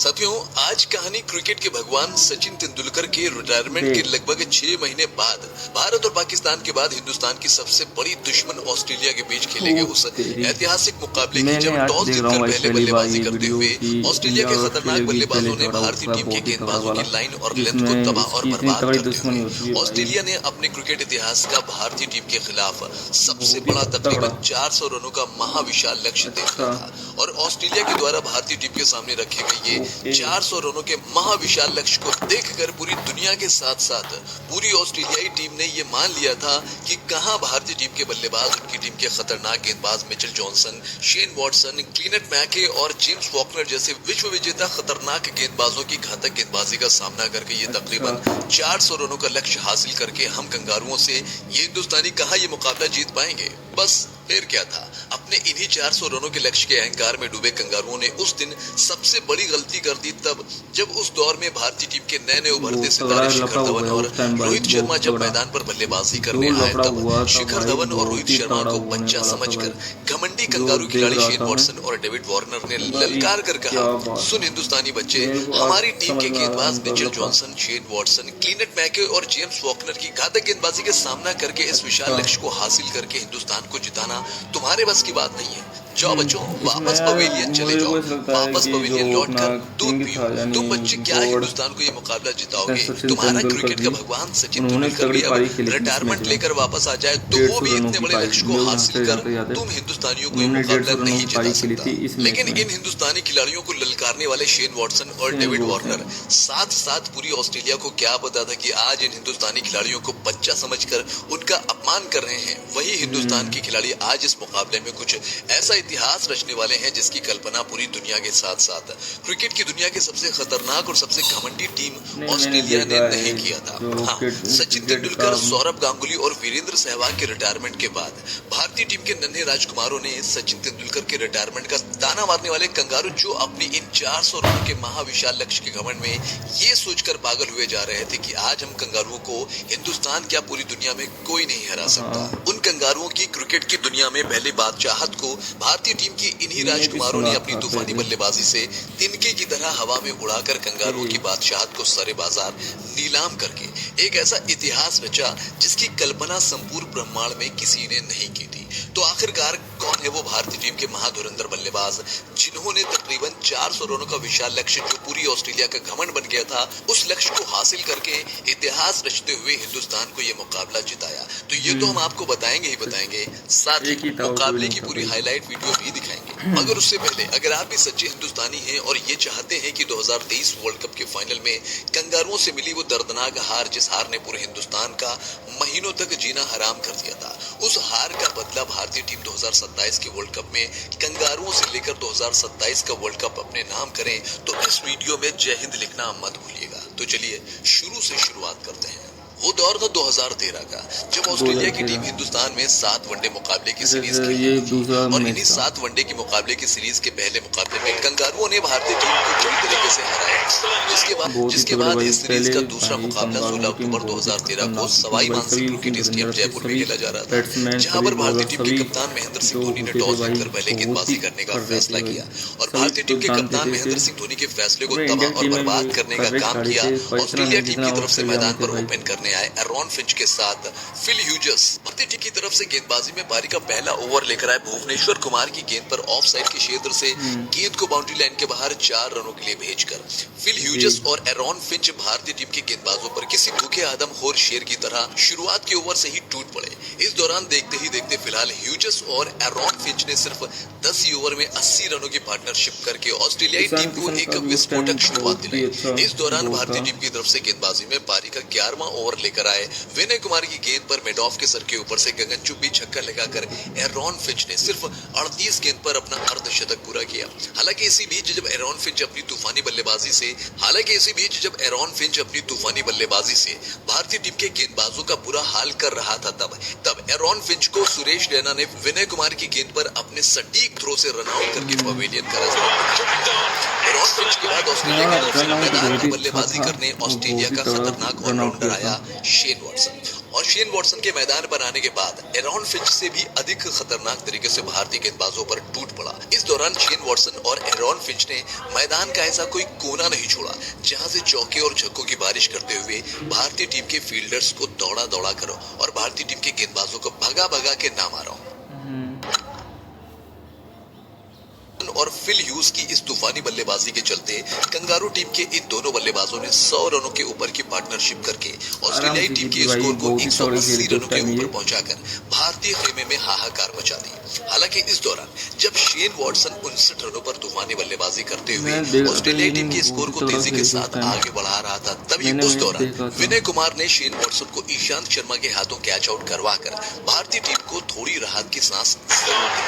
साथियों, आज कहानी क्रिकेट के भगवान सचिन तेंदुलकर के रिटायरमेंट के लगभग 6 महीने बाद भारत और पाकिस्तान के बाद हिंदुस्तान की सबसे बड़ी दुश्मन ऑस्ट्रेलिया के बीच खेले गए उस ऐतिहासिक मुकाबले की जब टॉस जीतकर पहले बल्लेबाजी करते हुए ऑस्ट्रेलिया के खतरनाक बल्लेबाजों ने भारतीय टीम के गेंदबाजों की लाइन और लेंथ को तबाह और बर्बाद करते हुए ऑस्ट्रेलिया ने अपने क्रिकेट इतिहास का भारतीय टीम के खिलाफ सबसे बड़ा तकरीबन 400 रनों का महाविशाल लक्ष्य तय किया था और ऑस्ट्रेलिया के द्वारा भारतीय टीम के सामने रखे गए ये 400 रनों के महाविशाल लक्ष्य को देखकर पूरी दुनिया के साथ साथ पूरी ऑस्ट्रेलियाई टीम ने ये मान लिया था कि कहां भारतीय टीम के बल्लेबाज उनकी टीम के खतरनाक गेंदबाज मिचेल जॉनसन, शेन वॉटसन, क्लिनेट मैके और जेम्स फॉकनर जैसे विश्व विजेता खतरनाक गेंदबाजों की घातक गेंदबाजी का सामना करके ये तकरीबन 400 रनों का लक्ष्य हासिल करके हम कंगारुओं से ये हिंदुस्तानी कहां ये मुकाबला जीत पाएंगे। बस फिर क्या था, अपने इन्हीं 400 रनों के लक्ष्य के अहंकार में डूबे कंगारुओं ने उस दिन सबसे बड़ी गलती कर दी तब जब उस दौर में भारतीय टीम के नए उभरते सितारे शिखर धवन और रोहित शर्मा जब मैदान पर बल्लेबाजी करने आए तब शिखर धवन और रोहित शर्मा को बच्चा समझकर घमंडी कंगारू खिलाड़ी शेन वॉटसन और डेविड वार्नर ने ललकार कर कहा, सुन हिंदुस्तानी बच्चे, हमारी टीम के गेंदबाज मिचेल जॉनसन, शेन वॉटसन, क्लिनेट मैके और जेम्स फॉकनर की घातक गेंदबाजी के सामना करके इस विशाल लक्ष्य को हासिल करके हिंदुस्तान को जिताना तुम्हारे बस की बात नहीं है। जाओ बच्चों, वापस पवेलियन चले जाओ, वापस पवेलियन लौटकर दूध पियो। तुम बच्चे क्या हिंदुस्तान को ये मुकाबला जिताओगे? तुम्हारा क्रिकेट का भगवान सचिन तेंदुलकर भी अब रिटायरमेंट लेकर वापस आ जाए तो वो भी इतने बड़े लक्ष्य को हासिल कर तुम हिंदुस्तानियों को ये मुकाबला नहीं जिता सकता। लेकिन इन हिंदुस्तानी खिलाड़ियों को ललकारने वाले शेन वॉटसन और डेविड वार्नर साथ साथ पूरी ऑस्ट्रेलिया को क्या पता था कि आज इन हिंदुस्तानी खिलाड़ियों को बच्चा समझकर उनका अपमान कर रहे हैं। वही हिंदुस्तान के खिलाड़ी आज इस मुकाबले में कुछ ऐसा इतिहास रचने वाले हैं जिसकी कल्पना पूरी दुनिया के साथ साथ क्रिकेट की दुनिया के सबसे खतरनाक और सबसे घमंडी टीम ऑस्ट्रेलिया ने नहीं किया था। हाँ, सचिन तेंदुलकर, सौरभ गांगुली और वीरेंद्र सहवाग के रिटायरमेंट के बाद भारतीय टीम के नन्हे राजकुमारों ने सचिन तेंदुलकर के रिटायरमेंट का ताना मारने वाले कंगारू जो अपनी इन 400 रनों के महाविशाल लक्ष्य के घमंड में ये सोचकर पागल हुए जा रहे थे कि आज हम कंगारुओं को हिंदुस्तान क्या पूरी दुनिया में कोई नहीं हरा सकता। उन कंगारुओं की क्रिकेट की दुनिया में पहली बादशाहत को भारतीय टीम की इन्हीं राजकुमारों ने अपनी तूफानी बल्लेबाजी से तिनके की तरह हवा में उड़ाकर कंगारुओं की बादशाहत को सरे बाजार नीलाम करके एक ऐसा इतिहास रचा जिसकी कल्पना संपूर्ण ब्रह्मांड में किसी ने नहीं की थी। तो आखिरकार कौन है वो भारतीय टीम के महाधुरंधर बल्लेबाज जिन्होंने तकरीबन 400 रनों का विशाल लक्ष्य जो पूरी ऑस्ट्रेलिया का घमंड बन गया था उस लक्ष्य को हासिल करके इतिहास रचते हुए हिंदुस्तान को ये मुकाबला जिताया? तो ये तो हम आपको बताएंगे ही बताएंगे, साथ ही मुकाबले की पूरी हाईलाइट वीडियो भी दिखाएंगे। मगर उससे पहले अगर आप भी सच्चे हिंदुस्तानी हैं और ये चाहते हैं कि 2023 वर्ल्ड कप के फाइनल में कंगारुओं से मिली वो दर्दनाक हार जिस हार ने पूरे हिंदुस्तान का महीनों तक जीना हराम कर दिया था, उस हार का बदला भारतीय टीम 2027 के वर्ल्ड कप में कंगारुओं से लेकर 2027 का वर्ल्ड कप अपने नाम करें तो इस वीडियो में जय हिंद लिखना मत भूलिएगा। तो चलिए शुरू से शुरुआत करते हैं। वो दौर था 2013 का जब ऑस्ट्रेलिया की टीम हिंदुस्तान में 7 वनडे मुकाबले की सीरीज खेली और इन्हीं 7 वनडे की मुकाबले की सीरीज के पहले मुकाबले में कंगारुओं ने भारतीय टीम को पूरी तरीके से हराया। जिसके बाद इस सीरीज का दूसरा मुकाबला 16 अक्टूबर 2013 को सवाई मानसिंह क्रिकेट स्टेडियम जयपुर में खेला जा रहा था, जहां पर भारतीय टीम के कप्तान महेंद्र सिंह धोनी ने टॉस जीतकर पहले गेंदबाजी करने का फैसला किया और भारतीय टीम के कप्तान महेंद्र सिंह धोनी के फैसले को तबाह और बर्बाद करने का काम किया। ऑस्ट्रेलिया टीम की तरफ से मैदान पर ओपन करने आए एरॉन फिंच के साथ फिल ह्यूजेस भारतीय टीम की तरफ से गेंदबाजी में पारी का पहला ओवर लेकर आए भुवनेश्वर कुमार की गेंद पर ऑफ साइड के क्षेत्र से गेंद को बाउंड्री लाइन के बाहर 4 रनों के लिए भेजकर फिल ह्यूजेस और एरॉन फिंच भारतीय टीम के गेंदबाजों पर किसी भूखे आदमखोर शेर की तरह शुरुआत के ओवर से ही टूट पड़े। इस दौरान देखते ही देखते फिलहाल ह्यूजेस और एरॉन फिंच ने सिर्फ 10 ही ओवर में 80 रनों की पार्टनरशिप करके ऑस्ट्रेलियाई टीम को एक विस्फोटक शुरुआत दिलाई। इस दौरान भारतीय टीम की तरफ से गेंदबाजी में पारी का 11वां ओवर लेकर आए विनय कुमार की गेंद पर मेडॉफ के सर के ऊपर से गगनचुंबी छक्का लगाकर एरॉन फिंच ने सिर्फ 38 गेंद पर अपना अर्धशतक पूरा किया। हालांकि इसी बीच जब एरॉन फिंच अपनी तूफानी बल्लेबाजी से भारतीय टीम के गेंदबाजों का बुरा हाल कर रहा था तब एरॉन फिंच को सुरेश रैना ने विनय कुमार की गेंद पर अपने सटीक थ्रो से रन आउट करके पवेलियन का रास्ता बनाया। एरॉन फिंच के बाद ऑस्ट्रेलिया की तरफ से मैदान में बल्लेबाजी करने ऑस्ट्रेलिया का खतरनाक ऑलराउंडर आया शेन वॉटसन और शेन वॉटसन के मैदान पर आने के बाद एरॉन फिंच से भी अधिक खतरनाक तरीके से भारतीय गेंदबाजों पर टूट पड़ा। इस दौरान दौरान शेन वॉटसन और एरॉन फिंच ने मैदान का ऐसा कोई कोना नहीं छोड़ा जहां से चौके और छक्कों की बारिश करते हुए भारतीय टीम के फील्डर्स को दौड़ा दौड़ा करो और भारतीय टीम के गेंदबाजों को भगा भगा के ना मारो। और फिल ह्यूज की इस तूफानी बल्लेबाजी के चलते कंगारू टीम के इन दोनों बल्लेबाजों ने 100 रनों के ऊपर की पार्टनरशिप करके ऑस्ट्रेलियाई टीम के स्कोर को 180 रनों के ऊपर पहुंचाकर भारतीय खेमे में हाहाकार मचा दी। हालांकि इस दौरान जब शेन वॉटसन 59 रनों पर तूफानी बल्लेबाजी करते हुए ऑस्ट्रेलियाई टीम के स्कोर को तेजी के साथ आगे बढ़ा रहा था, तभी उस दौरान विनय कुमार ने शेन वॉटसन को ईशांत शर्मा के हाथों कैच आउट करवाकर भारतीय टीम को थोड़ी राहत की सांस जरूर दी।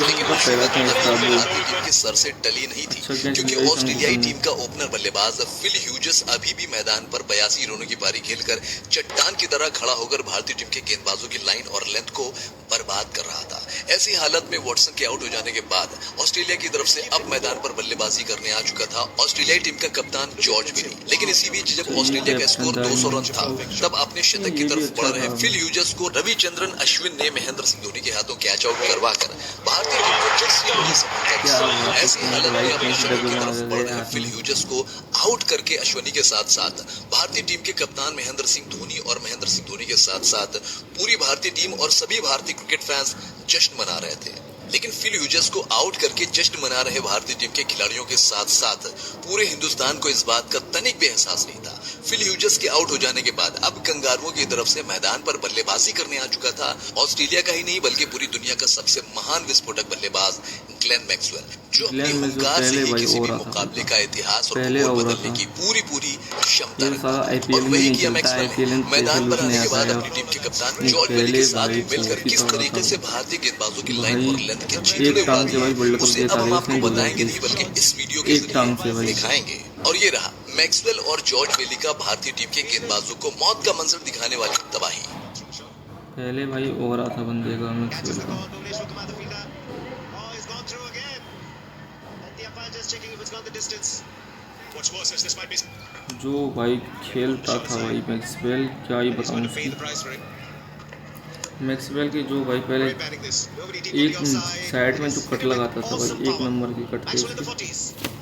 लेकिन टीम के सर से टली नहीं थी, क्योंकि ऑस्ट्रेलियाई टीम का ओपनर बल्लेबाज फिल ह्यूजेस अभी भी मैदान पर 82 रनों की पारी खेलकर चट्टान की तरह खड़ा होकर भारतीय टीम के गेंदबाजों की लाइन और लेंथ को बर्बाद कर रहा था। ऐसी हालत में वॉटसन के आउट हो जाने के बाद ऑस्ट्रेलिया की तरफ से अब मैदान पर बल्लेबाजी करने आ चुका था ऑस्ट्रेलियाई टीम का कप्तान जॉर्ज विली। लेकिन इसी बीच जब ऑस्ट्रेलिया का स्कोर 200 रन था, तब अपने शतक की तरफ बढ़ रहे फिल ह्यूजेस को रविचंद्रन अश्विन ने महेंद्र सिंह धोनी के हाथों कैच आउट करवाकर भारतीय टीम को जर्सी बड़ी सफलता। ऐसी हालत में अपने शतक की तरफ बढ़ रहे फिल ह्यूजेस को आउट करके अश्विनी के साथ साथ भारतीय टीम के कप्तान महेंद्र सिंह धोनी और महेंद्र सिंह धोनी के साथ साथ पूरी भारतीय टीम और सभी भारतीय क्रिकेट फैंस जश्न मना रहे थे। लेकिन फिल ह्यूजेस को आउट करके जश्न मना रहे भारतीय टीम के खिलाड़ियों के साथ साथ पूरे हिंदुस्तान को इस बात का तनिक भी एहसास नहीं था। फिल ह्यूजेस के आउट हो जाने के बाद अब कंगारुओं की तरफ से मैदान पर बल्लेबाजी करने आ चुका था ऑस्ट्रेलिया का ही नहीं बल्कि पूरी दुनिया का सबसे महान विस्फोटक बल्लेबाज ग्लेन मैक्सवेल, जो अपनी हुंकार से ही किसी भी मुकाबले का इतिहास और भूगोल बदलने की पूरी क्षमता रखता है। और वही किया मैक्सवेल ने मैदान पर आने के बाद अपनी टीम के कप्तान जॉर्ज विली के साथ मिलकर किस तरीके से भारतीय गेंदबाजों की लाइन और लेंथ के चितड़े उड़ा दिए, उसे अब हम आपको बताएंगे नहीं बल्कि इस वीडियो के जरिए दिखाएंगे। और ये रहा मैक्सवेल और जॉर्ज विली का भारतीय टीम के गेंदबाजों को मौत का मंजर दिखाने वाली तबाही। पहले भाई ओवर आता बंदे का मैक्सवेल का, जो भाई खेलता था भाई मैक्सवेल, क्या ही बताऊं उसकी। मैक्सवेल की जो भाई पहले एक साइड में जो कट लगाता था भाई, 1 नंबर की कट थी उसकी।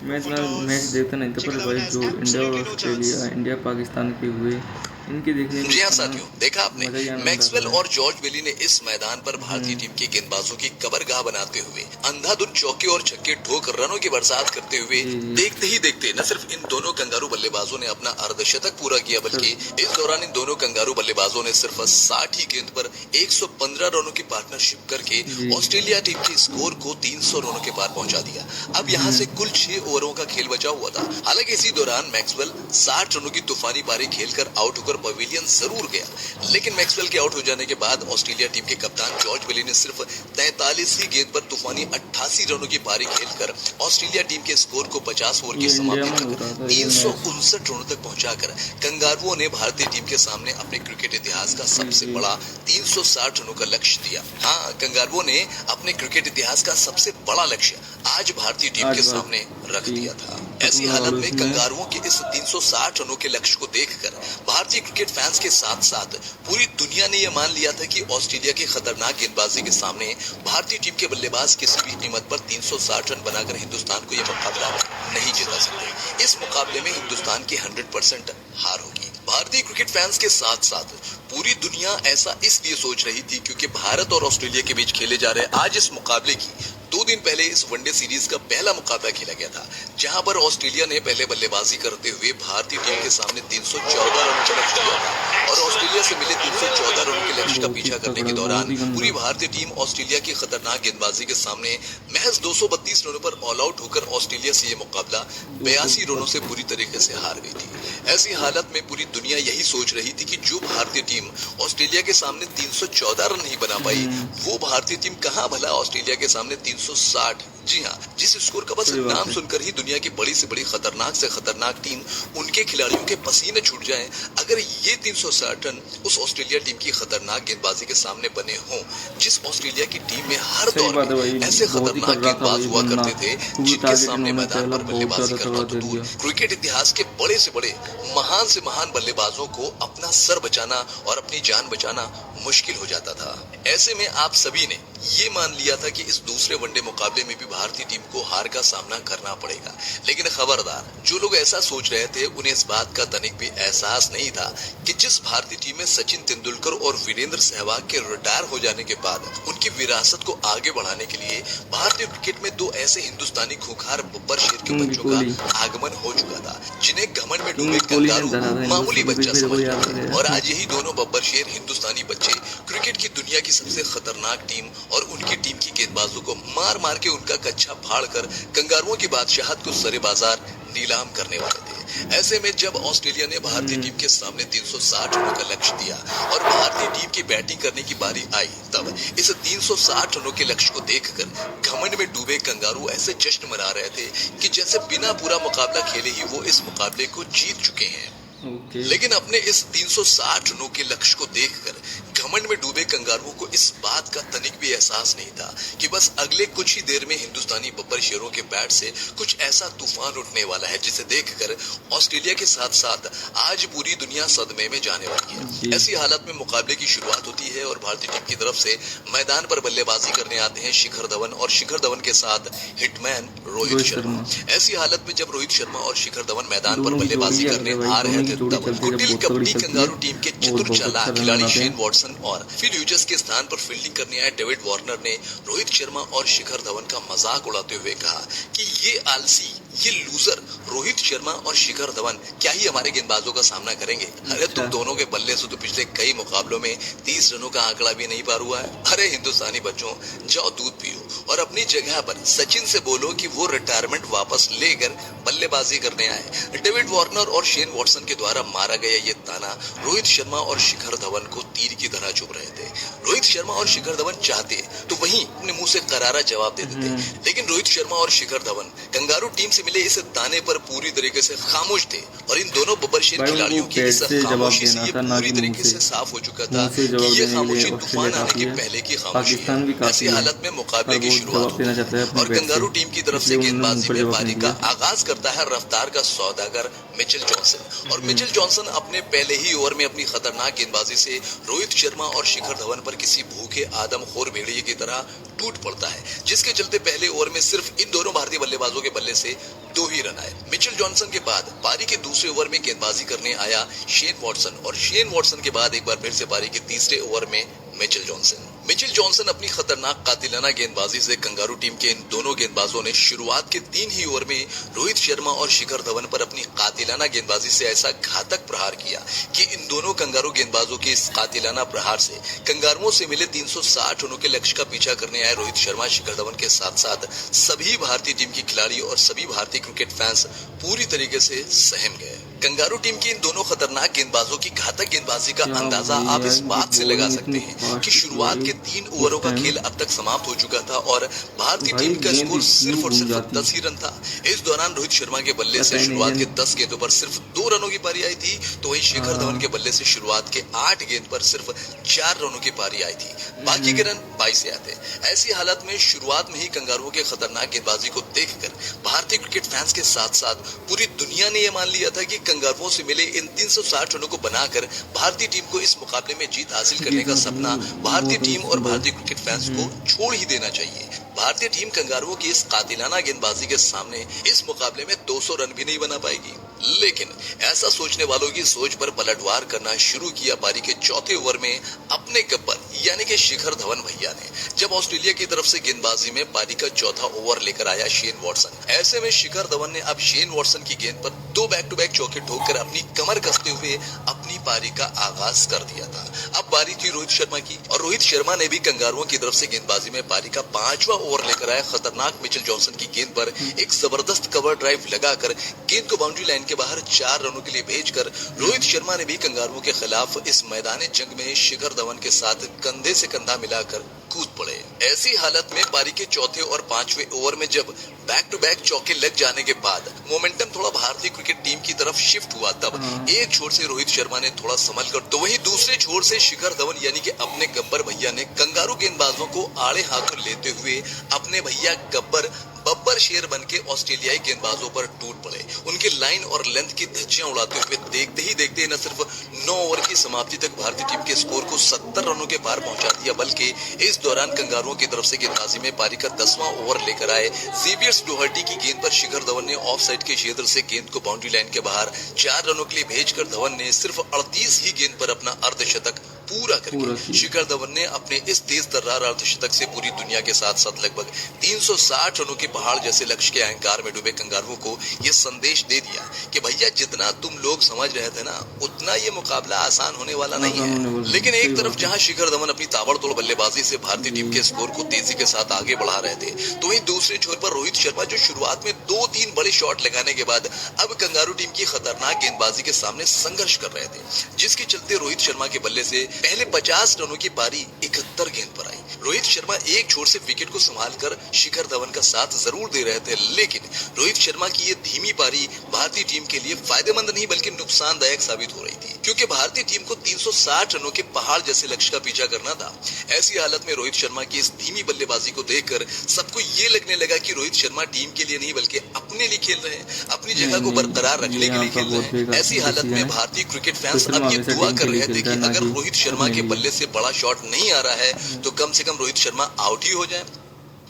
मैं इतना मैच देखता नहीं था, पर भाई जो इंडिया और ऑस्ट्रेलिया, इंडिया पाकिस्तान के हुए इनके देखने जी हाँ साथियों, देखा आपने मैक्सवेल और जॉर्ज विली ने इस मैदान पर भारतीय टीम के गेंदबाजों की कबरगाह बनाते हुए अंधाधुंध चौके और छक्के ठोक रनों की बरसात करते हुए देखते ही देखते न सिर्फ इन दोनों कंगारू बल्लेबाजों ने अपना अर्धशतक पूरा किया, बल्कि इस दौरान इन दोनों कंगारू बल्लेबाजों ने सिर्फ 60 ही गेंद पर 115 रनों की पार्टनरशिप करके ऑस्ट्रेलिया टीम के स्कोर को 300 रनों के पार पहुंचा दिया। अब यहाँ से कुल 6 ओवरों का खेल बचा हुआ था। हालांकि इसी दौरान मैक्सवेल 60 रनों की तूफानी पारी खेलकर आउट होकर पवेलियन जरूर गया, लेकिन मैक्सवेल के आउट हो जाने के बाद ऑस्ट्रेलिया टीम के कप्तान जॉर्ज विली ने सिर्फ 43 ही गेंद पर तूफानी 88 रनों की पारी खेलकर ऑस्ट्रेलिया टीम के स्कोर को 50 ओवर की समाप्ति तक 359 रनों तक पहुंचाकर कंगारुओं ने भारतीय टीम के सामने अपने क्रिकेट इतिहास का सबसे बड़ा 360 रनों का लक्ष्य दिया। हाँ, कंगारुओं ने अपने क्रिकेट इतिहास का सबसे बड़ा लक्ष्य आज भारतीय टीम के सामने रख दिया था। ऐसी हालत में कंगारुओं के इस 360 रनों के लक्ष्य को देखकर भारतीय क्रिकेट फैंस के साथ साथ पूरी दुनिया ने यह मान लिया था कि ऑस्ट्रेलिया की खतरनाक गेंदबाजी के सामने भारतीय टीम के बल्लेबाज किसी भी कीमत पर 360 रन बनाकर हिंदुस्तान को यह मुकाबला नहीं जिता सकते। इस मुकाबले में हिंदुस्तान की 100% हार होगी। भारतीय क्रिकेट फैंस के साथ साथ पूरी दुनिया ऐसा इसलिए सोच रही थी क्योंकि भारत और ऑस्ट्रेलिया के बीच खेले जा रहे आज इस मुकाबले की 2 दिन पहले इस वनडे सीरीज का पहला मुकाबला खेला गया था, जहां पर ऑस्ट्रेलिया ने पहले बल्लेबाजी करते हुए भारतीय टीम के सामने 314 रनों का लक्ष्य दिया था और ऑस्ट्रेलिया से मिले 314 रनों के लक्ष्य का पीछा करने के दौरान पूरी भारतीय टीम ऑस्ट्रेलिया की खतरनाक गेंदबाजी के सामने महज 232 रनों पर ऑल आउट होकर ऑस्ट्रेलिया से यह मुकाबला 82 रनों से बुरी तरीके से हार गई थी। ऐसी हालत में पूरी दुनिया यही सोच रही थी कि जो भारतीय टीम ऑस्ट्रेलिया के सामने 314 रन नहीं बना पाई, वो भारतीय टीम कहां भला ऑस्ट्रेलिया के सामने 360, जी हाँ, जिस स्कोर का बस नाम सुनकर ही दुनिया की बड़ी से बड़ी खतरनाक से खतरनाक टीम उनके खिलाड़ियों के पसीने छूट जाएं, अगर ये 360 रन उस ऑस्ट्रेलिया टीम की खतरनाक गेंदबाजी के सामने बने हों, जिस ऑस्ट्रेलिया की टीम में हर दौर में ऐसे खतरनाक गेंदबाज हुआ करते थे जिनके सामने मैदान पर बल्लेबाजी करना तो दूर, क्रिकेट इतिहास के बड़े से बड़े महान से महान बल्लेबाजों को अपना सर बचाना और अपनी जान बचाना मुश्किल हो जाता था। ऐसे में आप सभी ने ये मान लिया था कि इस दूसरे वनडे मुकाबले में भी भारतीय टीम को हार का सामना करना पड़ेगा। लेकिन खबरदार, जो लोग ऐसा सोच रहे थे उन्हें इस बात का तनिक भी एहसास नहीं था कि जिस भारतीय टीम में सचिन तेंदुलकर और वीरेंद्र सहवाग के रिटायर हो जाने के बाद उनकी विरासत को आगे बढ़ाने के लिए भारतीय क्रिकेट में दो ऐसे हिंदुस्तानी खूंखार बब्बर शेर के बच्चों का आगमन हो चुका था, जिन्हें घमंड में डूबे कंगारू मामूली बच्चा समझते। और आज यही दोनों बब्बर शेर हिंदुस्तानी बच्चे क्रिकेट की दुनिया की सबसे खतरनाक टीम और उनकी टीम की गेंदबाजों को मार मार के उनका कच्चा फाड़ कर कंगारुओं की बादशाहत को सरे बाजार नीलाम करने वाले थे। ऐसे में जब ऑस्ट्रेलिया ने भारतीय टीम के सामने 360 रनों का लक्ष्य दिया और भारतीय टीम की बैटिंग करने की बारी आई, तब इस 360 रनों के लक्ष्य को देखकर घमंड में डूबे कंगारू ऐसे जश्न मना रहे थे कि जैसे बिना पूरा मुकाबला खेले ही वो इस मुकाबले को जीत चुके हैं। लेकिन अपने इस 360 रनों के लक्ष्य को देखकर घमंड में डूबे कंगारुओं को इस बात का तनिक भी एहसास नहीं था कि बस अगले कुछ ही देर में हिंदुस्तानी बब्बर शेरों के बैट से कुछ ऐसा तूफान उठने वाला है जिसे देखकर ऑस्ट्रेलिया के साथ साथ आज पूरी दुनिया सदमे में जाने वाली है। ऐसी हालत में मुकाबले की शुरुआत होती है और भारतीय टीम की तरफ से मैदान पर बल्लेबाजी करने आते हैं शिखर धवन और शिखर धवन के साथ हिटमैन रोहित शर्मा। ऐसी हालत में जब रोहित शर्मा और शिखर धवन मैदान पर बल्लेबाजी करने आ रहे थे, तब गुड्डिल कबड्डी कंगारू टीम के चतुर चालाक खिलाड़ी शेन वॉटसन और फिल ह्यूजेस के स्थान पर फील्डिंग करने आए डेविड वार्नर ने रोहित शर्मा और शिखर धवन का मजाक उड़ाते हुए कहा कि ये आलसी, ये लूजर रोहित शर्मा और शिखर धवन क्या ही हमारे गेंदबाजों का सामना करेंगे? अरे तुम दोनों के बल्ले से तो पिछले कई मुकाबलों में 30 रनों का आंकड़ा भी नहीं पार हुआ है। अरे हिंदुस्तानी बच्चों, जाओ दूध पियो और अपनी जगह पर सचिन से बोलो कि वो रिटायरमेंट वापस लेकर बल्लेबाजी करने आए। डेविड वार्नर और शेन वॉटसन के द्वारा मारा गया ये ताना रोहित शर्मा और शिखर धवन को तीर की तरह चुभ रहे थे। रोहित शर्मा और शिखर धवन चाहते तो वहीं अपने मुंह से करारा जवाब दे देते, लेकिन रोहित शर्मा और शिखर धवन कंगारू टीम से मिले इस ताने पर पूरी तरीके से खामोश थे और इन दोनों बब्बर शेर खिलाड़ियों की इस खामोशी से ये पूरी तरीके से साफ हो चुका था कि ये खामोशी तूफान आने के पहले की खामोशी है। ऐसी हालत में मुकाबले की शुरुआत और कंगारू टीम की तरफ से गेंदबाजी में पारी का आगाज करता है रफ्तार का सौदागर मिचेल जॉनसन। और मिचेल जॉनसन अपने पहले ही ओवर में अपनी खतरनाक गेंदबाजी से रोहित शर्मा और शिखर धवन पर किसी भूखे आदमखोर भेड़िए की तरह टूट पड़ता है, जिसके चलते पहले ओवर में सिर्फ इन दोनों भारतीय बल्लेबाजों के बल्ले से 2 ही रन आए। मिचेल जॉनसन के बाद पारी के दूसरे ओवर में गेंदबाजी करने आया शेन वॉटसन और शेन वॉटसन के बाद एक बार फिर से पारी के तीसरे ओवर में मिचेल जॉनसन अपनी खतरनाक कातिलाना गेंदबाजी से कंगारू टीम के इन दोनों गेंदबाजों ने शुरुआत के 3 ही ओवर में रोहित शर्मा और शिखर धवन पर अपनी कातिलाना गेंदबाजी से ऐसा घातक प्रहार किया कि इन दोनों कंगारू गेंदबाजों के इस कातिलाना प्रहार से कंगारुओं से मिले 360 रनों के लक्ष्य का पीछा करने आए रोहित शर्मा शिखर धवन के साथ साथ सभी भारतीय टीम के खिलाड़ी और सभी भारतीय क्रिकेट फैंस पूरी तरीके से सहम गए। कंगारू टीम की इन दोनों खतरनाक गेंदबाजों की घातक गेंदबाजी का अंदाजा आप इस बात से लगा सकते हैं कि शुरुआत के 3 ओवरों का खेल अब तक समाप्त हो चुका था और भारतीय टीम का स्कोर सिर्फ और सिर्फ 10 ही रन था। इस दौरान रोहित शर्मा के बल्ले से शुरुआत के 10 गेंदों पर सिर्फ 2 रनों की पारी आई थी, तो वहीं शिखर धवन के बल्ले से शुरुआत के 8 गेंद पर सिर्फ 4 रनों की पारी आई थी, बाकी के रन 22 से आते। ऐसी हालत में शुरुआत में ही कंगारुओं के खतरनाक गेंदबाजी को देखकर भारतीय क्रिकेट फैंस के साथ साथ पूरी दुनिया ने यह मान लिया था कि कंगारुओं से मिले इन 360 रनों को बनाकर भारतीय टीम को इस मुकाबले में जीत हासिल करने का सपना भारतीय टीम और भारतीय क्रिकेट फैंस को छोड़ ही देना चाहिए। भारतीय टीम कंगारुओं की इस कातिलाना गेंदबाजी के सामने इस मुकाबले में 200 रन भी नहीं बना पाएगी। लेकिन ऐसा सोचने वालों की सोच पर पलटवार करना शुरू किया पारी के चौथे ओवर में अपने गब्बर यानी कि शिखर धवन भैया ने, जब ऑस्ट्रेलिया की तरफ से गेंदबाजी में पारी का चौथा ओवर लेकर आया शेन वॉटसन। ऐसे में शिखर धवन ने अब शेन वॉटसन की गेंद पर 2 बैक टू बैक चौके ठोककर अपनी कमर कसते हुए अपनी पारी का आगाज कर दिया था। अब बारी थी रोहित शर्मा की और रोहित शर्मा ने भी कंगारुओं की तरफ से गेंदबाजी में पारी का 5वां ओवर लेकर आया खतरनाक मिचेल जॉनसन की गेंद पर एक जबरदस्त कवर ड्राइव लगाकर गेंद को बाउंड्री लाइन के बाहर 4 रनों के लिए भेजकर रोहित शर्मा ने भी कंगारुओं के खिलाफ इस मैदानी जंग में शिखर धवन के साथ कंधे से कंधा मिलाकर कूद पड़े। ऐसी हालत में पारी के चौथे और 5वें ओवर में जब बैक टू बैक चौके लग जाने के बाद मोमेंटम थोड़ा भारतीय क्रिकेट टीम की तरफ शिफ्ट हुआ, तब एक छोर से रोहित शर्मा ने थोड़ा संभल कर तो वहीं दूसरे छोर से शिखर धवन यानी कि अपने गब्बर भैया ने कंगारू गेंदबाजों को आड़े हाथों लेते हुए अपने भैया गब्बर बब्बर शेर बनके ऑस्ट्रेलियाई गेंदबाजों पर टूट पड़े। उनके लाइन और लेंथ की धज्जियां उड़ाते हुए देखते ही देखते न सिर्फ 9 ओवर की समाप्ति तक भारतीय टीम के स्कोर को 70 रनों के पार पहुंचा दिया, बल्कि इस दौरान कंगारुओं की तरफ से गेंदबाजी में पारी का 10वां ओवर लेकर आए जेवियर डोहर्टी की गेंद पर शिखर धवन ने ऑफ साइड के क्षेत्र से गेंद को बाउंड्री लाइन के बाहर 4 रनों के लिए भेजकर धवन ने सिर्फ 38 ही गेंद पर अपना अर्धशतक पूरा करके शिखर धवन ने अपने इस तेज तर्रार अर्धशतक से पूरी दुनिया के साथ साथ लगभग 360 रनों के पहाड़ जैसे लक्ष्य के अहंकार में डूबे कंगारुओं को ये संदेश दे दिया कि भैया जितना तुम लोग समझ रहे थे ना, उतना ये मुकाबला आसान होने वाला नहीं है। लेकिन एक तरफ जहां शिखर धवन अपनी ताबड़तोड़ बल्लेबाजी से भारतीय टीम के स्कोर को तेजी के साथ आगे बढ़ा रहे थे, तो वहीं दूसरे छोर पर रोहित शर्मा जो शुरुआत में 2-3 बड़े शॉट लगाने के बाद अब कंगारू टीम की खतरनाक गेंदबाजी के सामने संघर्ष कर रहे थे, जिसके चलते रोहित शर्मा के बल्ले से पहले 50 रनों की पारी 71 गेंद पर आई। रोहित शर्मा एक छोर से विकेट को संभालकर शिखर धवन का साथ जरूर दे रहे थे, लेकिन रोहित शर्मा की ये धीमी पारी भारतीय टीम के लिए फायदेमंद नहीं बल्कि नुकसानदायक साबित हो रही थी, क्योंकि भारतीय टीम को 360 रनों के पहाड़ जैसे लक्ष्य का पीछा करना था। ऐसी हालत में रोहित शर्मा की इस धीमी बल्लेबाजी को देखकर सबको ये लगने लगा कि रोहित शर्मा टीम के लिए नहीं बल्कि अपने लिए खेल रहे हैं, अपनी जगह को बरकरार रखने के लिए खेल रहे हैं। ऐसी हालत में भारतीय क्रिकेट फैंस अब ये दुआ कर रहे थे कि अगर रोहित शर्मा के बल्ले से बड़ा शॉट नहीं आ रहा है तो कम से कम रोहित शर्मा आउट ही हो जाए,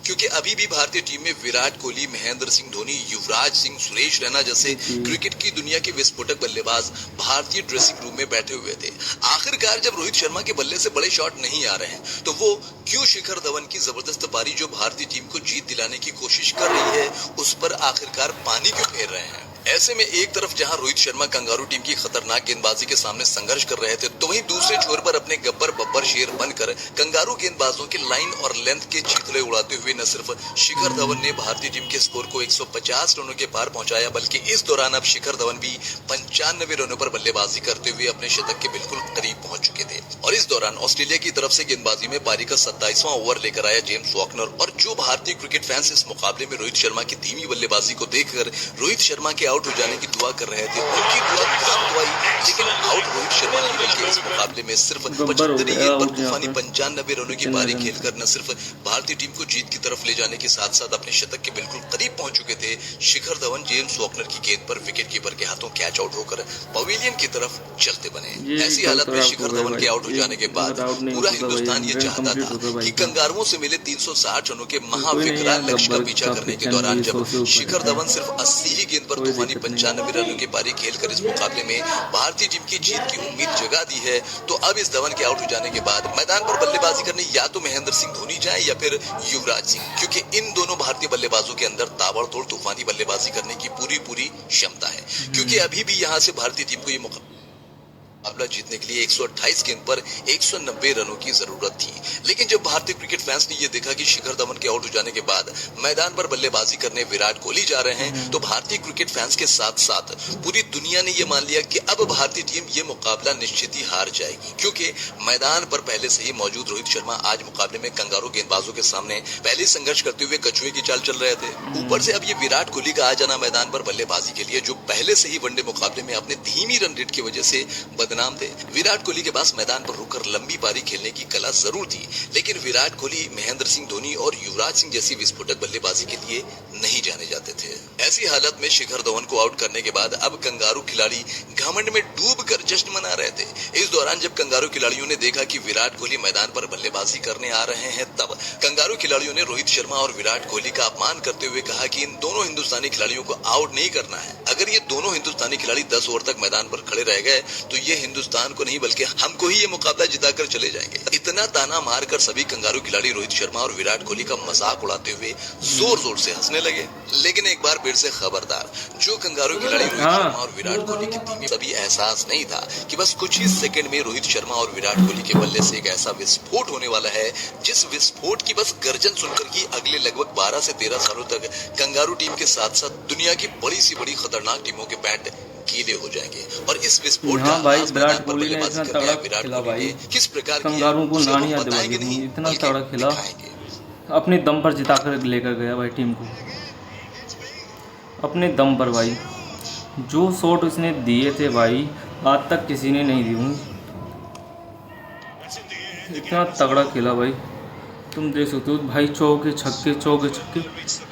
क्योंकि अभी भी भारतीय टीम में विराट कोहली, महेंद्र सिंह धोनी, युवराज सिंह, सुरेश रैना जैसे क्रिकेट की दुनिया के विस्फोटक बल्लेबाज भारतीय ड्रेसिंग रूम में बैठे हुए थे। आखिरकार जब रोहित शर्मा के बल्ले से बड़े शॉट नहीं आ रहे हैं तो वो क्यों शिखर धवन की जबरदस्त पारी जो भारतीय टीम को जीत दिलाने की कोशिश कर रही है उस पर आखिरकार पानी क्यों फेर रहे हैं। ऐसे में एक तरफ जहां रोहित शर्मा कंगारू टीम की खतरनाक गेंदबाजी के सामने संघर्ष कर रहे थे, तो वहीं दूसरे छोर पर अपने गब्बर बब्बर शेर बनकर कंगारू गेंदबाजों के लाइन और लेंथ के चीथड़े उड़ाते हुए न सिर्फ शिखर धवन ने भारतीय टीम के स्कोर को 150 रनों के पार पहुंचाया, बल्कि इस दौरान अब शिखर धवन भी 95 रनों पर बल्लेबाजी करते हुए अपने शतक के बिल्कुल करीब पहुंच चुके थे। और इस दौरान ऑस्ट्रेलिया की तरफ से गेंदबाजी में पारी का 27वां ओवर लेकर आया जेम्स वॉर्नर। और जो भारतीय क्रिकेट फैंस इस मुकाबले में रोहित शर्मा की धीमी बल्लेबाजी को देखकर रोहित शर्मा के आउट हो जाने की दुआ कर रहे थे, उनकी दुआ काम तो आई, लेकिन आउट रोहित शर्मा नहीं बल्कि इस मुकाबले में सिर्फ 75 गेंद पर तूफानी 95 रनों की पारी खेलकर न सिर्फ भारतीय टीम को जीत की तरफ ले जाने के साथ साथ अपने शतक के बिल्कुल करीब पहुंच चुके थे। शिखर धवन जेम्स वॉर्नर की गेंद पर विकेट कीपर के हाथों कैच आउट होकर पवेलियन की तरफ चलते बने। ऐसी हालत में शिखर धवन के आउट हो जाने के बाद पूरा हिंदुस्तान ये चाहता था कि कंगारुओं से मिले 360 रनों के महाविकराल लक्ष्य का पीछा करने के दौरान जब शिखर धवन सिर्फ 80 ही गेंद पर तूफानी 95 रनों की पारी खेलकर इस मुकाबले में भारतीय टीम की जीत की उम्मीद जगा दी है, तो अब इस धवन के आउट हो जाने के बाद मैदान पर बल्लेबाजी करने या तो महेंद्र सिंह धोनी जाए या फिर युवराज सिंह, क्योंकि इन दोनों भारतीय बल्लेबाजों के अंदर ताबड़तोड़ तूफानी बल्लेबाजी करने की पूरी क्षमता है। क्योंकि अभी भी यहाँ से भारतीय टीम को ये मुकाबला जीतने के लिए 128 गेंद पर 190 रनों की जरूरत थी। लेकिन जब भारतीय क्रिकेट फैंस ने यह देखा कि शिखर धवन के आउट हो जाने के बाद मैदान पर बल्लेबाजी करने विराट कोहली जा रहे हैं, तो भारतीय क्रिकेट फैंस के साथ साथ पूरी दुनिया ने यह मान लिया कि अब भारतीय टीम ये मुकाबला निश्चित ही हार जाएगी, क्योंकि मैदान पर पहले से ही मौजूद रोहित शर्मा आज मुकाबले में कंगारू गेंदबाजों के सामने पहले संघर्ष करते हुए कछुए की चाल चल रहे थे। ऊपर से अब ये विराट कोहली का आ जाना मैदान पर बल्लेबाजी के लिए, जो पहले से ही वनडे मुकाबले में अपने धीमी रन रेट की वजह से बदनाम थे। विराट कोहली के पास मैदान पर रुककर लंबी पारी खेलने की कला जरूर थी, लेकिन विराट कोहली, महेंद्र सिंह धोनी और युवराज सिंह जैसी विस्फोटक बल्लेबाजी के लिए नहीं जाने जाते थे। ऐसी हालत में शिखर धवन को आउट करने के बाद अब कंगारू खिलाड़ी घमंड में डूबकर जश्न मना रहे थे। इस दौरान जब कंगारू खिलाड़ियों ने देखा कि विराट कोहली मैदान पर बल्लेबाजी करने आ रहे हैं, तब कंगारू खिलाड़ियों ने रोहित शर्मा और विराट कोहली का अपमान करते हुए कहा कि इन दोनों हिंदुस्तानी खिलाड़ियों को आउट नहीं करना है। अगर ये दोनों हिंदुस्तानी खिलाड़ी 10 ओवर तक मैदान पर खड़े रह गए तो ये हिंदुस्तान को नहीं बल्कि हमको ही ये मुकाबला जिताकर चले जाएंगे। इतना ताना मारकर सभी कंगारू खिलाड़ी रोहित शर्मा और विराट कोहली का मजाक उड़ाते हुए जोर जोर से हंसने लगे। लेकिन एक बार फिर से खबरदार, जो कंगारू खिलाड़ी रोहित शर्मा और विराट कोहली की टीम में सभी एहसास नहीं था कि बस कुछ ही सेकंड में रोहित शर्मा और विराट कोहली के बल्ले से एक ऐसा विस्फोट होने वाला है, जिस विस्फोट की बस गर्जन सुनकर ही अगले लगभग 12 से 13 सालों तक कंगारू टीम के साथ साथ दुनिया की बड़ी से बड़ी खतरनाक टीमों के बैट गीले हो जाएंगे। और इस विस्फोट का भाई विराट कोहली ने इतना तगड़ा खेला भाई, किस प्रकार कंगारू को नानी दिमाग नहीं, इतना तगड़ा खेला, अपने दम पर जिताकर लेकर गया भाई टीम को, अपने दम पर भाई। जो शॉट उसने दिए थे भाई आज तक किसी ने नहीं दिए, इतना तगड़ा खेला भाई। तुम देख सकते हो भाई, चौके छक्के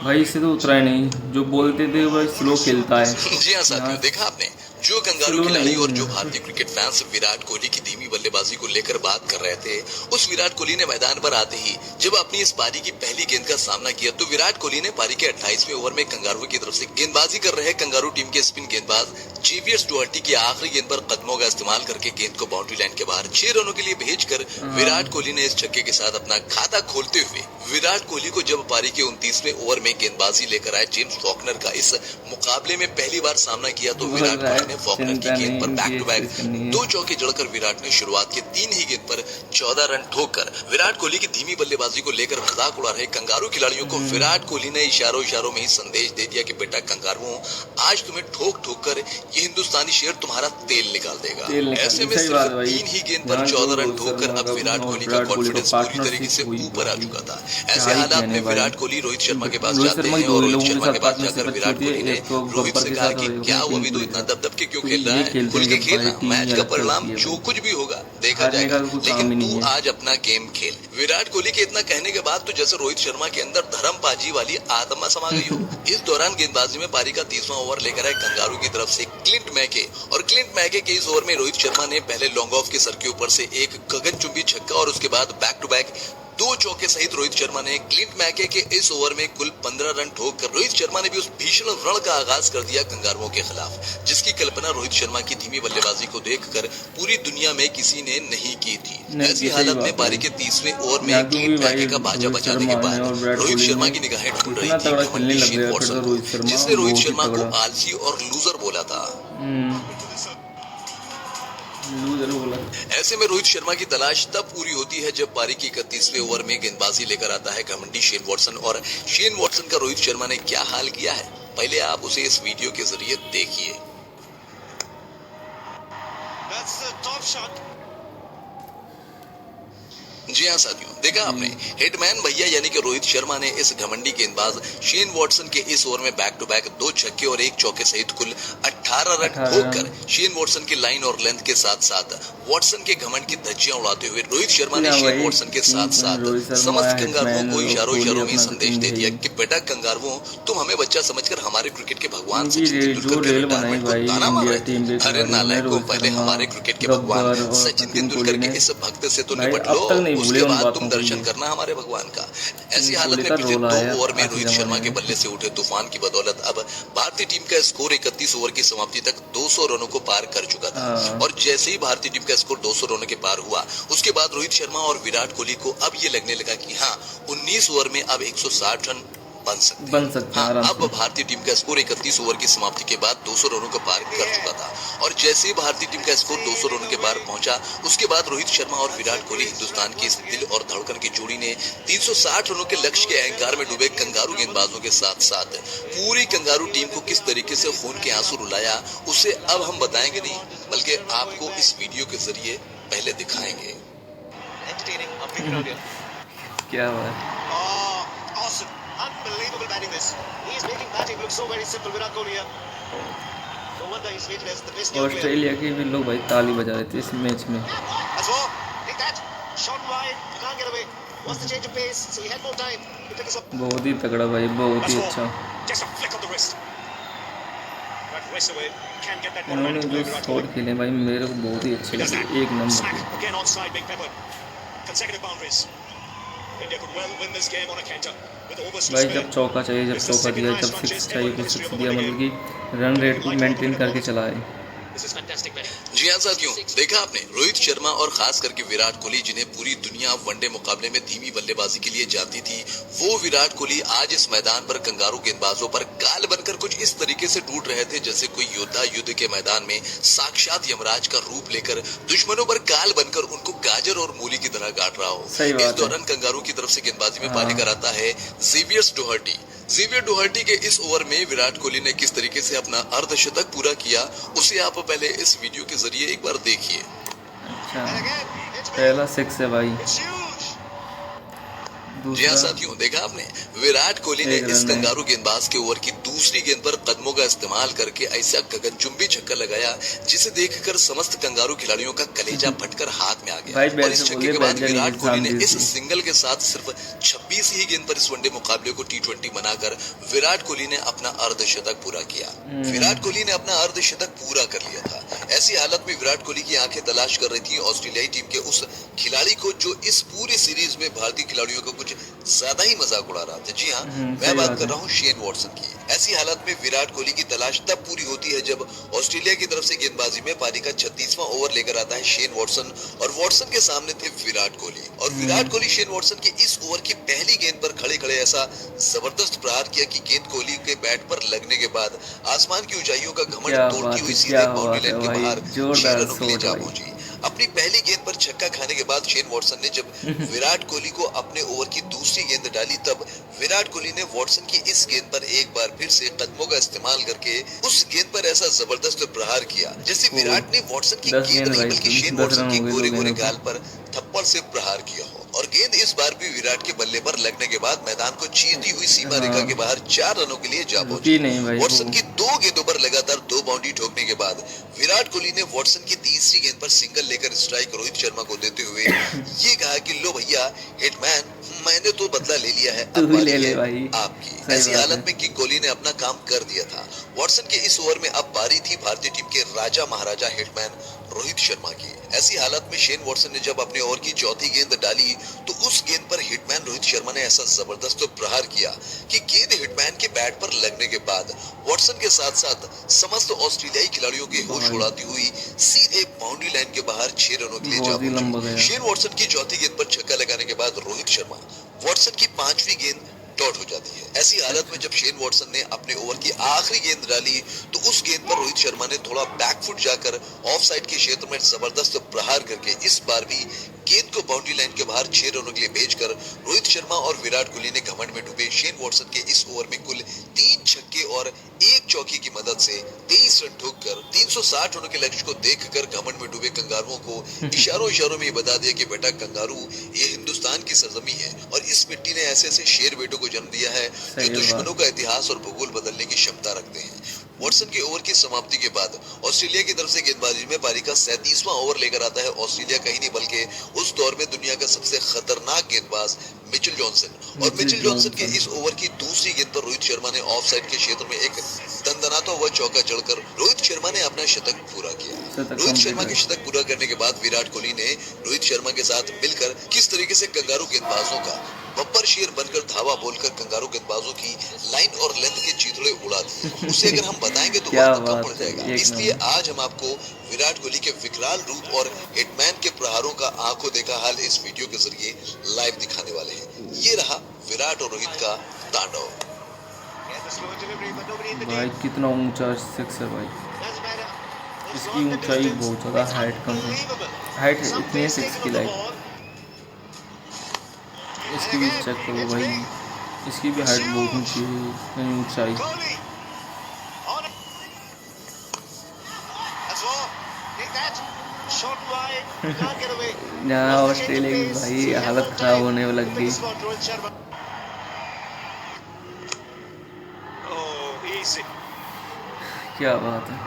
भाई, इससे तो उतरा ही नहीं। जो बोलते थे भाई स्लो खेलता है, जी हाँ साथियों, यहाँ देखा आपने जो कंगारू स्लो खिलाड़ी नहीं और जो है। भारतीय क्रिकेट फैंस विराट कोहली की धीमी बल्लेबाजी को लेकर बात कर रहे थे, उस विराट कोहली ने मैदान पर आते ही जब अपनी इस पारी की पहली गेंद का सामना किया तो विराट कोहली ने पारी के 28वें ओवर में कंगारू की तरफ से गेंदबाजी कर रहे कंगारू टीम के स्पिन गेंदबाज जेवियर डोहर्टी की आखिरी गेंद पर कदमों का इस्तेमाल करके गेंद को बाउंड्री लाइन के बाहर 6 रनों के लिए भेजकर विराट कोहली ने इस छक्के के साथ अपना खाता खोलते हुए विराट कोहली को जब पारी के 29वें ओवर में गेंदबाजी लेकर आए जेम्स फॉकनर का इस मुकाबले में पहली बार सामना किया तो विराट कोहली ने फॉकनर की गेंद पर बैक टू बैक 2 चौके जड़कर विराट ने शुरुआत के 3 ही गेंद पर 14 रन ठोककर विराट कोहली की धीमी बल्लेबाजी को लेकर मजाक उड़ा रहे कंगारू खिलाड़ियों को विराट कोहली ने इशारों में ही संदेश दे दिया कि बेटा कंगारुओं, आज तुम्हें ठोक कर ये हिंदुस्तानी शेर तुम्हारा तेल निकाल देगा। ऐसे में सिर्फ 3 ही गेंद पर 14 रन ठोककर अब विराट कोहली का कॉन्फिडेंस पूरी तरीके से ऊपर आ चुका था। ऐसे हालात में विराट कोहली रोहित शर्मा के पास जाते हैं और रोहित शर्मा के पास जाकर विराट कोहली ने रोहित से कहा कि क्या वो अभी तो इतना दबदब के क्यों खेल रहा है, खुल के खेलना, मैच का परिणाम जो कुछ भी होगा देखा जाएगा, लेकिन तू आज अपना गेम खेल। विराट कोहली के इतना कहने के बाद तो जैसे रोहित शर्मा के अंदर धर्मबाजी वाली आत्मा समा गई हो। इस दौरान गेंदबाजी में पारी का 30वां ओवर लेकर आए कंगारू की तरफ से क्लिंट मैके, और क्लिंट मैके के इस ओवर में रोहित शर्मा ने पहले लॉन्ग ऑफ के सर के ऊपर से एक गगनचुंबी छक्का और उसके बाद बैक टू बैक 2 चौके सहित रोहित शर्मा ने क्लिंट मैके के इस ओवर में कुल 15 रन ठोककर रोहित शर्मा ने भी उस भीषण रण का आगाज कर दिया कंगारुओं के खिलाफ, जिसकी कल्पना रोहित शर्मा की धीमी बल्लेबाजी को देखकर पूरी दुनिया में किसी ने नहीं की थी। ऐसी हालत में पारी के 30वें ओवर में क्लिंट मैके का बाजा बजाने के बाद रोहित शर्मा की निगाहें ढूंढ रही थी घमंडी शेन वॉटसन को, जिसने रोहित शर्मा को आलसी और लूजर बोला था। ऐसे में रोहित शर्मा की तलाश तब पूरी होती है जब पारी की 31वें ओवर में गेंदबाजी लेकर आता है घमंडी शेन वॉटसन, और शेन वॉटसन का रोहित शर्मा ने क्या हाल किया है पहले आप उसे इस वीडियो के जरिए देखिए। जी हाँ साथियों, देखा आपने हिटमैन भैया यानी कि रोहित शर्मा ने इस घमंडी गेंदबाज शेन वॉटसन के इस ओवर में बैक टू बैक 2 छक्के और 1 चौके सहित कुल 18 रन ठोककर शेन वॉटसन की लाइन और लेंथ के साथ साथ वॉटसन के घमंड की धज्जियां उड़ाते हुए रोहित शर्मा ने शेन वॉटसन के साथ साथ समस्त कंगारुओं को इशारों में संदेश दे दिया कि बेटा कंगारुओं, तुम हमें बच्चा समझकर हमारे क्रिकेट के भगवान सचिन तेंदुलकर के रिटायरमेंट को ताना मार रहे थे। अरे नालायकों, पहले हमारे क्रिकेट के भगवान सचिन तेंदुलकर के इस भक्त से तो निपट लो, उसके बाद तुम दर्शन करना हमारे भगवान का। ऐसी हालत में पिछले 2 ओवर में रोहित शर्मा के बल्ले से उठे तूफान की बदौलत अब भारतीय टीम का स्कोर 31 ओवर की समाप्ति तक 200 रनों को पार कर चुका था, और जैसे ही भारतीय टीम का स्कोर 200 रनों के पार हुआ उसके बाद रोहित शर्मा और विराट कोहली को अब ये लगने लगा कि हाँ 19 ओवर में अब 160 रन बन सकते हैं। अब भारतीय टीम का स्कोर 31 ओवर की समाप्ति के बाद 200 रनों को पार कर चुका था, और जैसे ही भारतीय टीम का स्कोर 200 रनों के पार पहुंचा उसके बाद रोहित शर्मा और विराट कोहली हिंदुस्तान की इस दिल और धड़कन की जोड़ी ने 360 रनों के लक्ष्य के अहंकार में डूबे कंगारू गेंदबाजों के साथ साथ पूरी कंगारू टीम को किस तरीके से खून के आंसू रुलाया उसे अब हम बताएंगे नहीं, बल्कि आपको इस वीडियो के जरिए पहले दिखाएंगे। क्या बात, unbelievable batting this. He is making batting look so very simple. Virat Kohli here. No wonder he's rated as the best new player. Australia के भी लोग भाई ताली बजा रहे थे इस मैच में। That's all. Take that. Shot wide. You can't get away. What's the change of pace? So he had more time. He took his up. बहुत ही तगड़ा भाई, बहुत ही अच्छा। Just a flick of the wrist. That wrist away. Can't get that one. उन्होंने जो shot खेले भाई मेरे को बहुत ही अच्छे लगे, एक number. Again on side, big pepper. Consecutive boundaries. India could well win this game on a canter. भाई जब चौका चाहिए, जब चौका दिया, जब 6 चाहिए तो 6 दिया, मतलब कि रन रेट को मेंटेन करके चला है। जी हाँ साथियों, देखा आपने रोहित शर्मा और खास करके विराट कोहली जिन्हें पूरी दुनिया वनडे मुकाबले में धीमी बल्लेबाजी के लिए जानती थी, वो विराट कोहली आज इस मैदान पर कंगारू गेंदबाजों पर काल बनकर कुछ इस तरीके से टूट रहे थे जैसे कोई योद्धा युद्ध के मैदान में साक्षात यमराज का रूप लेकर दुश्मनों पर काल बनकर उनको गाजर और मूली की तरह काट रहा हो। इस दौरान कंगारू की तरफ से गेंदबाजी में पारी कराता है जेवियर डोहर्टी। जेवियर डोहर्टी के इस ओवर में विराट कोहली ने किस तरीके से अपना अर्धशतक पूरा किया उसे आप पहले इस वीडियो के जरिए एक बार देखिए। अच्छा, पहला 6 है भाई, जी हाँ दूसरा साथियों, देखा आपने विराट कोहली ने एक इस रन है। कंगारू गेंदबाज के ओवर की दूसरी गेंद पर कदमों का इस्तेमाल करके ऐसा गगनचुंबी छक्का लगाया जिसे देखकर समस्त कंगारू खिलाड़ियों का कलेजा फटकर हाथ में आ गया। भाई और बैट इस से छक्के बोलिए के बैठ बाद जाएंगे विराट कोहली ने शांति इस से। सिंगल के साथ सिर्फ 26 ही गेंद पर इस वनडे मुकाबले को T20 बनाकर विराट कोहली ने अपना अर्धशतक पूरा किया। विराट कोहली ने अपना अर्धशतक पूरा कर लिया था। ऐसी हालत में विराट कोहली की आंखें तलाश कर रही थी ऑस्ट्रेलियाई टीम के उस खिलाड़ी को जो इस पूरी सीरीज में भारतीय खिलाड़ियों का कुछ ज्यादा ही मजाक उड़ा रहा था। जी हाँ, मैं सही बात बात कर है। रहा हूँ शेन वॉटसन की। ऐसी हालत में विराट कोहली की तलाश तब पूरी होती है जब ऑस्ट्रेलिया की तरफ से गेंदबाजी में पारी का 36वां ओवर लेकर आता है शेन वॉटसन और वॉटसन के सामने थे विराट कोहली। और विराट कोहली शेन वॉटसन के इस ओवर की पहली गेंद पर खड़े खड़े ऐसा जबरदस्त प्रहार किया कि गेंद कोहली के बैट पर लगने के बाद आसमान की ऊंचाइयों का घमंड क्या तोड़ती बात हुई है, सीधे क्या बाउंड्री बात है लाइन के भाई, बाहर 6 जोरदार रनों के लिए शॉट जा भाई। पहुंची। अपनी पहली गेंद पर छक्का खाने के बाद शेन वॉटसन ने जब विराट कोहली को अपने ओवर की दूसरी गेंद डाली तब विराट कोहली ने वॉटसन की इस गेंद पर एक बार फिर से कदमों का इस्तेमाल करके उस गेंद पर ऐसा जबरदस्त प्रहार किया जैसे विराट ने वॉटसन की 10 गेंद गेंद नहीं भाई, बल्कि शेन 10 वॉटसन रन के हो गए गोरे 2 गोरे गेंदों पे। गाल पर थप्पड़ से प्रहार किया हो और गेंद इस बार भी विराट के बल्ले पर लगने के बाद मैदान को चीरती हुई सीमा रेखा के बाहर 4 रनों के लिए जा रुकी पहुंची। नहीं भाई वॉटसन वो। की 2 गेंदों पर लगातार 2 बाउंड्री ठोकने के बाद विराट कोहली ने वॉटसन की तीसरी गेंद पर सिंगल लेकर स्ट्राइक रोहित शर्मा को देते हुए ये कहा कि लो भैया हिटमैन, मैंने तो बदला ले लिया है, तू अब ही बारी ले ले है भाई। आपकी। सही ऐसी बात हालत है। में किंग कोहली ने अपना काम कर दिया था। वॉटसन के इस ओवर में अब बारी थी भारतीय टीम के राजा महाराजा हिटमैन रोहित शर्मा की। ऐसी हालत में शेन वॉटसन ने जब अपने ओवर की चौथी गेंद डाली तो उस गेंद पर हिटमैन रोहित शर्मा ने ऐसा जबरदस्त प्रहार किया कि गेंद हिटमैन के बैट पर लगने के बाद वॉटसन के साथ साथ समस्त ऑस्ट्रेलियाई खिलाड़ियों के होश भाई। उड़ाती हुई सीधे बाउंड्री लाइन के बाहर 6 रनों के लिए जा बहुत ही लंबा पहुंची। गया। शेन वॉटसन की चौथी गेंद पर छक्का लगाने के बाद रोहित शर्मा वॉटसन की 5वीं गेंद डॉट हो जाती है। ऐसी हालत में जब शेन वॉटसन ने अपने ओवर की आखिरी गेंद डाली तो उस गेंद पर रोहित शर्मा ने थोड़ा बैकफुट जाकर ऑफ साइड के क्षेत्र में जबरदस्त प्रहार करके इस बार भी गेंद को बाउंड्री लाइन के बाहर 6 रनों के लिए भेजकर रोहित शर्मा और विराट कोहली ने घमंड में डूबे शेन वॉटसन के इस ओवर में कुल 3 छक्के और 1 चौकी की मदद से 23 रन ठोककर 360 रनों के लक्ष्य को देखकर घमंड में डूबे कंगारुओं को इशारों में ये बता दिया कि बेटा कंगारू, ये हिंदुस्तान की सरजमी है और इस मिट्टी ने ऐसे ऐसे शेर बेटों को जन्म दिया है जो सही दुश्मनों का इतिहास और भूगोल बदलने की क्षमता रखते हैं। वॉटसन के ओवर की समाप्ति के बाद ऑस्ट्रेलिया की तरफ से गेंदबाजी में पारी का 37वां ओवर लेकर आता है ऑस्ट्रेलिया, कहीं नहीं बल्कि उस दौर में दुनिया का सबसे खतरनाक गेंदबाज मिचेल जॉनसन। और मिचेल जॉनसन के इस ओवर की दूसरी गेंद पर रोहित शर्मा ने ऑफ साइड के क्षेत्र में एक दंदनाता हुआ चौका जड़कर रोहित शर्मा ने अपना शतक पूरा किया। रोहित शर्मा के शतक पूरा करने के बाद विराट कोहली ने रोहित शर्मा के साथ मिलकर किस तरीके से कंगारू गेंदबाजों का बब्बर शेर बनकर धावा बोलकर कंगारू गेंदबाजों की लाइन और लेंथ के चीथड़े उड़ा दिए, उसे अगर हम बताएंगे तो क्या वक्त कम बात पड़ है, जाएगा। एक इसलिए नंबर। आज हम आपको विराट कोहली के विकराल रूप और हिटमैन के प्रहारों का आंखों देखा हाल इस वीडियो के जरिए लाइव दिखाने वाले हैं। ये रहा विराट और रोहित का तांडव। Here's the slow delivery, but nobody in the भाई deep. कितना ऊंचा सिक्स है भाई। Doesn't matter. It's इसकी long the ऊंचाई distance. बहुत ज़्यादा It's हाइट कम है। unbelievable. हाइट Some इतनी है pace 6 taken की on the लाइट। ball. इसकी भी चेक करो भाई, इसकी भी हाइट बहुत ऊंची है, यानी ऊंचाई। Kohli. On it. That's all. Take that. Shot wide. Can't get away. यहाँ What's the change of Australia की pace? भाई So he had हालत more खराब time होने to लग pick गई। the spot, Rohit Sharma. Oh, easy. क्या बात है।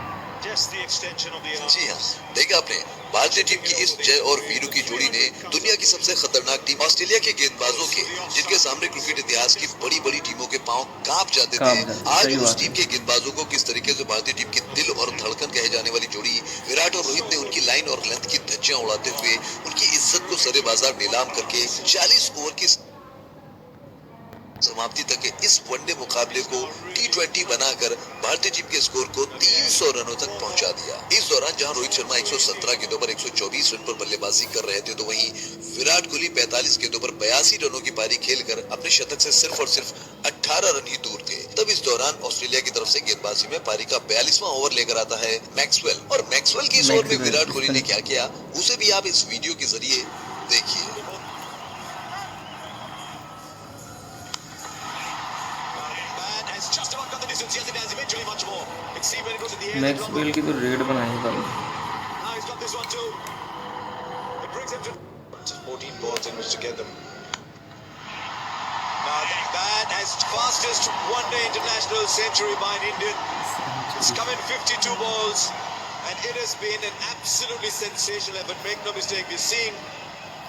Just the extension of the arm. जी हाँ, देखा आपने भारतीय टीम की इस जय और वीरू की जोड़ी ने दुनिया की सबसे खतरनाक टीम ऑस्ट्रेलिया के गेंदबाजों के, जिनके सामने क्रिकेट इतिहास की बड़ी बड़ी टीमों के पांव कांप जाते थे, आज सही उस बात टीम है। के गेंदबाजों को किस तरीके से भारतीय टीम के दिल और धड़कन कहे जाने वाली जोड़ी विराट और रोहित ने उनकी लाइन और लेंथ की धज्जियां उड़ाते हुए उनकी इज्जत को सरे बाजार नीलाम करके 40 ओवर की समाप्ति तक के इस वनडे मुकाबले को T20 बनाकर भारतीय टीम के स्कोर को 300 रनों तक पहुंचा दिया। इस दौरान जहां रोहित शर्मा 117 गेंदों पर 124 रन पर बल्लेबाजी कर रहे थे, तो वहीं विराट कोहली 45 गेंदों पर 82 रनों की पारी खेलकर अपने शतक से सिर्फ और सिर्फ 18 रन ही दूर थे। तब इस दौरान ऑस्ट्रेलिया की तरफ से गेंदबाजी में पारी का 42वां ओवर लेकर आता है मैक्सवेल, और मैक्सवेल की इस ओवर में विराट कोहली ने क्या किया उसे भी आप इस वीडियो के जरिए देखिए। Just about got the distance. Yes, it has. Eventually, much more. Let's see where it goes in the air. Maxwell की तो रेड बनाई है। Now he's got this one too. It brings him to 14 balls in which to get them. fastest one-day international century by an Indian. It's come in 52 balls, and it has been an absolutely sensational effort. Make no mistake, we're seeing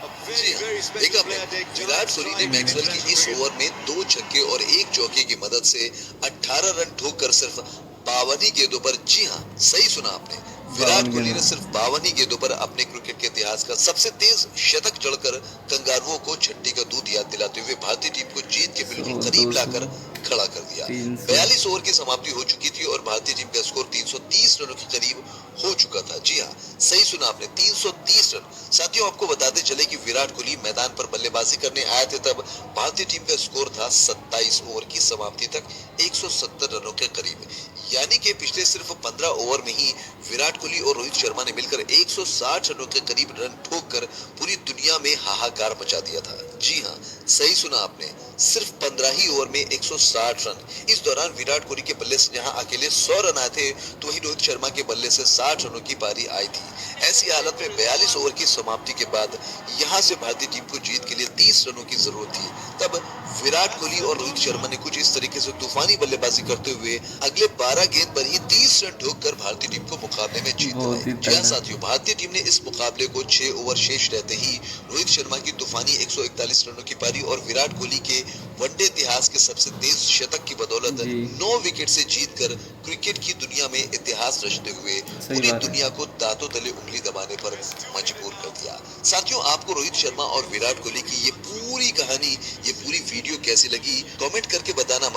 a very, very देखा special player आपने take Virat Kohli ने Maxwell की इस over में 2 छक्के और 1 चौके की मदद से 18 रन ठोककर सिर्फ 52 ही गेंदों पर, जी हाँ सही सुना आपने, विराट कोहली ने सिर्फ 52 ही गेंदों पर अपने क्रिकेट के इतिहास का सबसे तेज शतक जड़कर कंगारुओं को छट्टी का दूध याद दिलाते हुए भारतीय टीम को जीत के बिल्कुल करीब लाकर खड़ा कर दिया। 42 ओवर की समाप्ति हो चुकी थी और भारतीय टीम का स्कोर 330 रनों के करीब हो चुका था। जी हाँ सही सुना आपने, 330 रन। साथियों आपको बताते चले कि विराट कोहली मैदान पर बल्लेबाजी करने आए थे तब भारतीय टीम का स्कोर था 27 ओवर की समाप्ति तक 170 रनों के करीब, यानी कि पिछले सिर्फ 15 ओवर में ही विराट कोहली और रोहित शर्मा ने मिलकर 160 रनों के करीब रन ठोककर पूरी दुनिया में हाहाकार मचा दिया था। जी हाँ सही सुना आपने, सिर्फ 15 ही ओवर में 160 रन। इस दौरान विराट कोहली के बल्ले से जहां अकेले 100 रन आए थे तो वहीं रोहित शर्मा के बल्ले से 60 रनों की पारी आई थी। ऐसी हालत में 42 ओवर की समाप्ति के बाद यहां से भारतीय टीम को जीत के लिए 30 रनों की जरूरत थी। तब विराट कोहली और रोहित शर्मा ने कुछ इस तरीके से तूफानी बल्लेबाजी करते हुए अगले 12 गेंद पर ही 30 रन ठोककर भारतीय टीम को मुकाबले में जीत दिलाई। जी हाँ साथियों, भारतीय टीम ने इस मुकाबले को 6 ओवर शेष रहते ही रोहित शर्मा की तूफानी 141 रनों की पारी और विराट कोहली के वनडे इतिहास के सबसे तेज शतक की बदौलत 9 विकेट से जीतकर क्रिकेट की दुनिया में इतिहास रचते हुए पूरी दुनिया को दांतों तले उंगली दबाने पर मजबूर कर दिया। साथियों आपको रोहित शर्मा और विराट कोहली की ये पूरी कहानी, ये पूरी वीडियो कैसी लगी कमेंट करके बताना मत